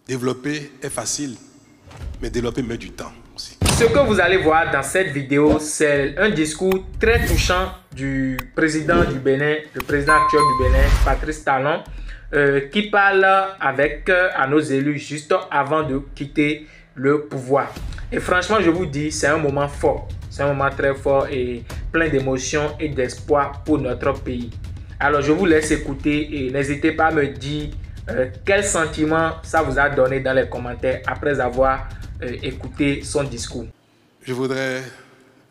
Développer est facile, mais développer met du temps aussi. Ce que vous allez voir dans cette vidéo, c'est un discours très touchant du président du Bénin, le président actuel du Bénin, Patrice Talon, qui parle à nos élus juste avant de quitter le pouvoir. Et franchement, je vous dis, c'est un moment fort. C'est un moment très fort et plein d'émotions et d'espoir pour notre pays. Alors, je vous laisse écouter et n'hésitez pas à me dire quel sentiment ça vous a donné dans les commentaires après avoir écouté son discours. Je voudrais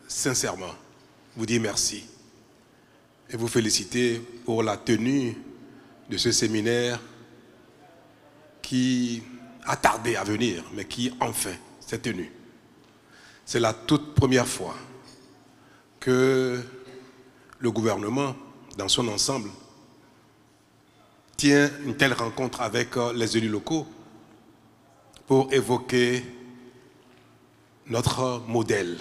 sincèrement vous dire merci et vous féliciter pour la tenue de ce séminaire qui a tardé à venir, mais qui enfin s'est tenu. C'est la toute première fois que le gouvernement, dans son ensemble, tient une telle rencontre avec les élus locaux pour évoquer notre modèle,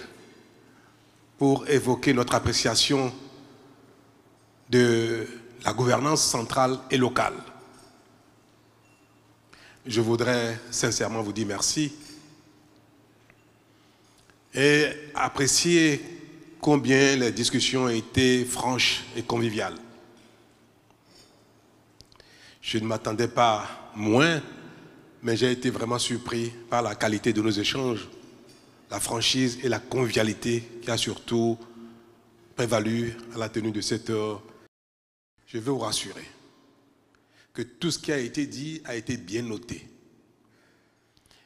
pour évoquer notre appréciation de la gouvernance centrale et locale. Je voudrais sincèrement vous dire merci et apprécier combien les discussions ont été franches et conviviales. Je ne m'attendais pas moins, mais j'ai été vraiment surpris par la qualité de nos échanges, la franchise et la convivialité qui a surtout prévalu à la tenue de cette heure. Je veux vous rassurer que tout ce qui a été dit a été bien noté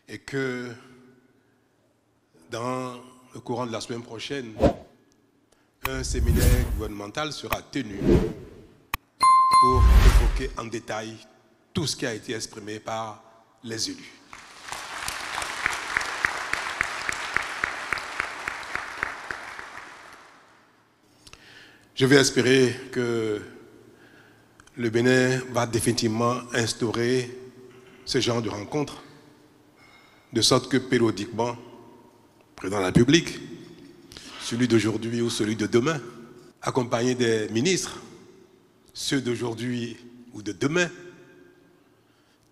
et que dans le courant de la semaine prochaine, un séminaire gouvernemental sera tenu pour évoquer en détail tout ce qui a été exprimé par les élus. Je vais espérer que le Bénin va définitivement instaurer ce genre de rencontres, de sorte que périodiquement, le président de la République, celui d'aujourd'hui ou celui de demain, accompagné des ministres, ceux d'aujourd'hui ou de demain,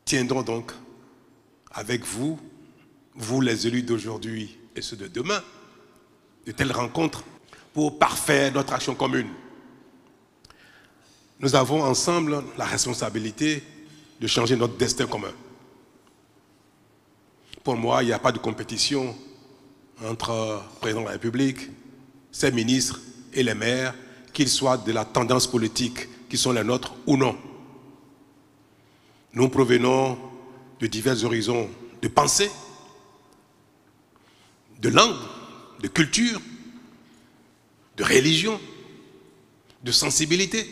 tiendront donc avec vous, vous les élus d'aujourd'hui et ceux de demain, de telles rencontres pour parfaire notre action commune. Nous avons ensemble la responsabilité de changer notre destin commun. Pour moi, il n'y a pas de compétition entre le président de la République, ses ministres et les maires, qu'ils soient de la tendance politique qui sont les nôtres ou non. Nous provenons de divers horizons de pensée, de langue, de culture, de religion, de sensibilité,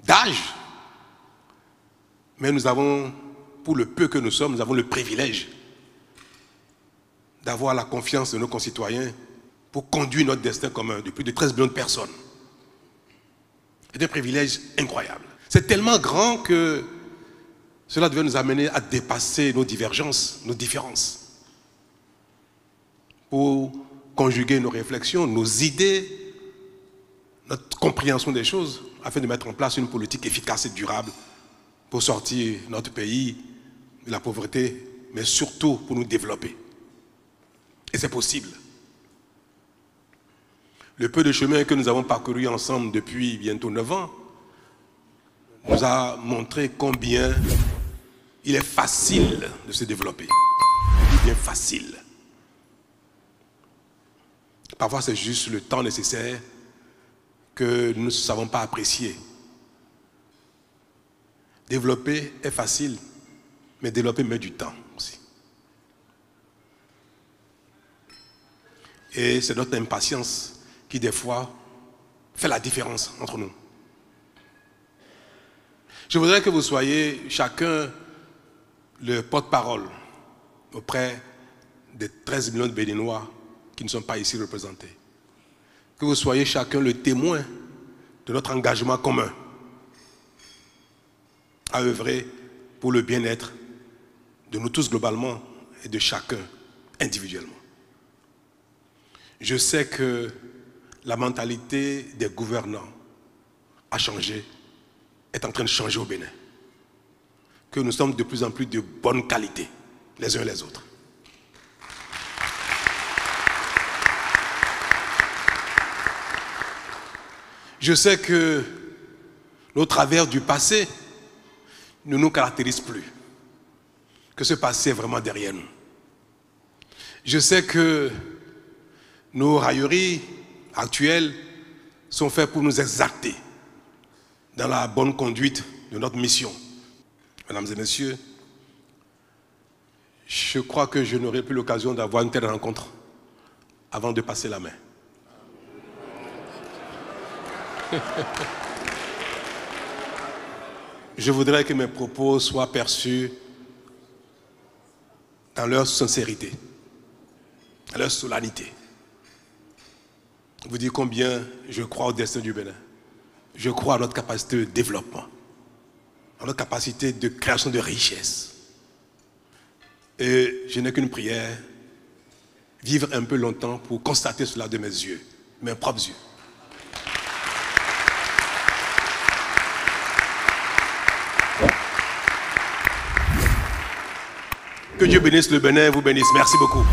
d'âge. Mais nous avons, pour le peu que nous sommes, nous avons le privilège d'avoir la confiance de nos concitoyens pour conduire notre destin commun de plus de 13 millions de personnes. C'est un privilège incroyable. C'est tellement grand que cela devait nous amener à dépasser nos divergences, nos différences, pour conjuguer nos réflexions, nos idées, notre compréhension des choses, afin de mettre en place une politique efficace et durable pour sortir notre pays de la pauvreté, mais surtout pour nous développer. Et c'est possible. Le peu de chemin que nous avons parcouru ensemble depuis bientôt 9 ans nous a montré combien il est facile de se développer. Je dis bien facile. Parfois, c'est juste le temps nécessaire que nous ne savons pas apprécier. Développer est facile, mais développer met du temps aussi. Et c'est notre impatience qui, des fois, fait la différence entre nous. Je voudrais que vous soyez chacun le porte-parole auprès des 13 millions de Béninois qui ne sont pas ici représentés. Que vous soyez chacun le témoin de notre engagement commun à œuvrer pour le bien-être de nous tous globalement et de chacun individuellement. Je sais que la mentalité des gouvernants a changé, est en train de changer au Bénin. que nous sommes de plus en plus de bonne qualité, les uns les autres. Je sais que nos travers du passé ne nous caractérisent plus, que ce passé est vraiment derrière nous. Je sais que nos railleries actuelles sont faites pour nous exalter dans la bonne conduite de notre mission. Mesdames et messieurs, je crois que je n'aurai plus l'occasion d'avoir une telle rencontre avant de passer la main. Je voudrais que mes propos soient perçus dans leur sincérité, dans leur solennité. Vous dites combien je crois au destin du Bénin. Je crois à notre capacité de développement, à notre capacité de création de richesses. Et je n'ai qu'une prière, vivre un peu longtemps pour constater cela de mes yeux, mes propres yeux. Que Dieu bénisse le Bénin, vous bénisse. Merci beaucoup.